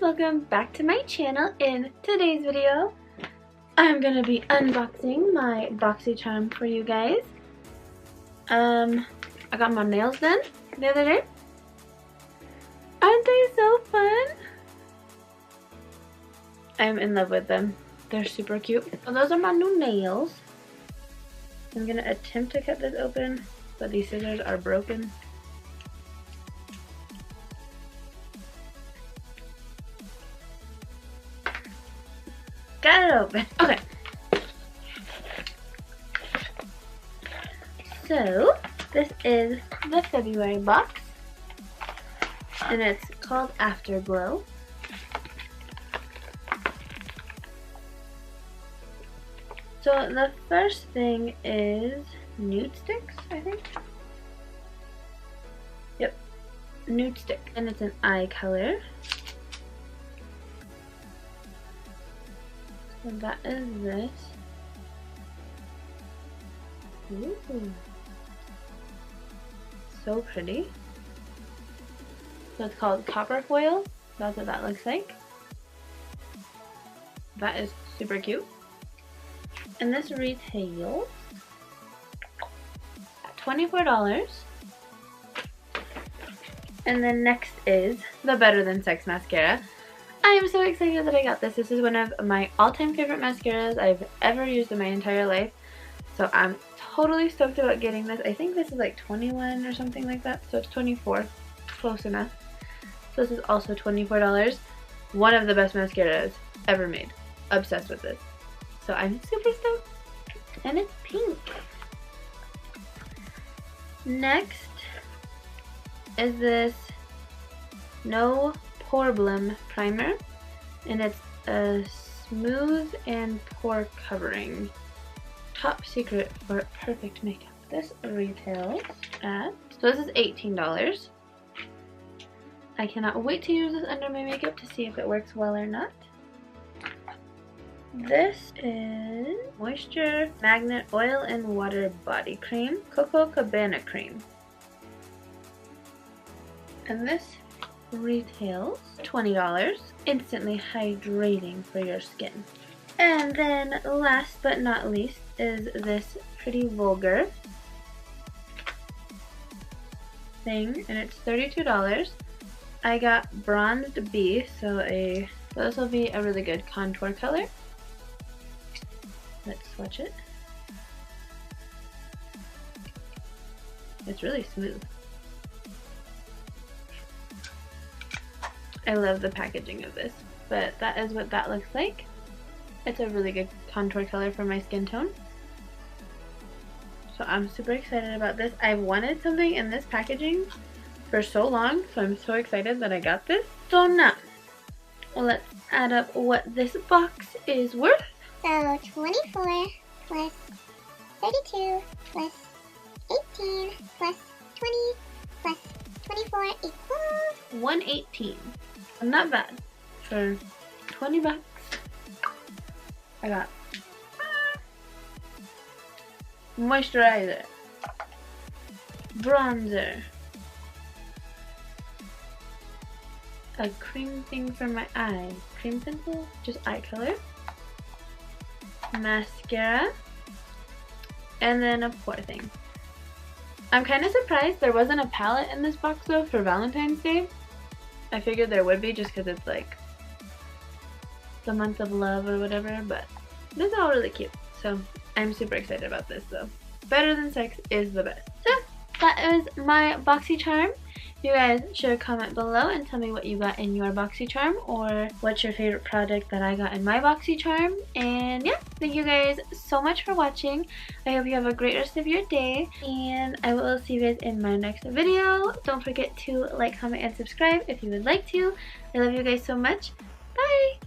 welcome back to my channel. In today's video, I'm gonna be unboxing my Boxy charm for you guys. I got my nails done the other day. Aren't they so fun? I'm in love with them. They're super cute. So those are my new nails. I'm gonna attempt to cut this open, but these scissors are broken. Got it open. Okay. So this is the February box, and it's called Afterglow. So the first thing is nude sticks, I think. Yep, nude stick, and it's an eye color. So that is this. Ooh, so pretty. So it's called copper foil. That's what that looks like. That is super cute. And this retails at $24. And then next is the Better Than Sex mascara. I am so excited that I got this. This is one of my all-time favorite mascaras I've ever used in my entire life. So I'm totally stoked about getting this. I think this is like 21 or something like that. So it's 24. Close enough. So this is also $24. One of the best mascaras ever made. Obsessed with this. So I'm super stoked. And it's pink. Next is this No Problem primer, and it's a smooth and pore covering. Top secret for perfect makeup. This retails at, so this is $18. I cannot wait to use this under my makeup to see if it works well or not. This is Moisture Magnet Oil and Water Body Cream, Coco Cabana Cream. And this retails $20. Instantly hydrating for your skin. And then last but not least is this Pretty Vulgar thing, and it's $32. I got Bronzed B, so this will be a really good contour color. Let's swatch it. It's really smooth. I love the packaging of this, but that is what that looks like. It's a really good contour color for my skin tone. So I'm super excited about this. I've wanted something in this packaging for so long, so I'm so excited that I got this. So now, let's add up what this box is worth. So 24 plus 32 plus 18 plus 20 plus 24 equals $118. Not bad. For 20 bucks, I got moisturizer, bronzer, a cream thing for my eye, cream pencil, just eye color, mascara, and then a pore thing. I'm kind of surprised there wasn't a palette in this box though for Valentine's Day. I figured there would be just because it's like the month of love or whatever, but this is all really cute. So I'm super excited about this though. Better Than Sex is the best. So that is my Boxy charm. You guys should comment below and tell me what you got in your Boxy charm, or what's your favorite product that I got in my Boxy charm. And yeah, thank you guys so much for watching. I hope you have a great rest of your day, and I will see you guys in my next video. Don't forget to like, comment, and subscribe if you would like to. I love you guys so much. Bye!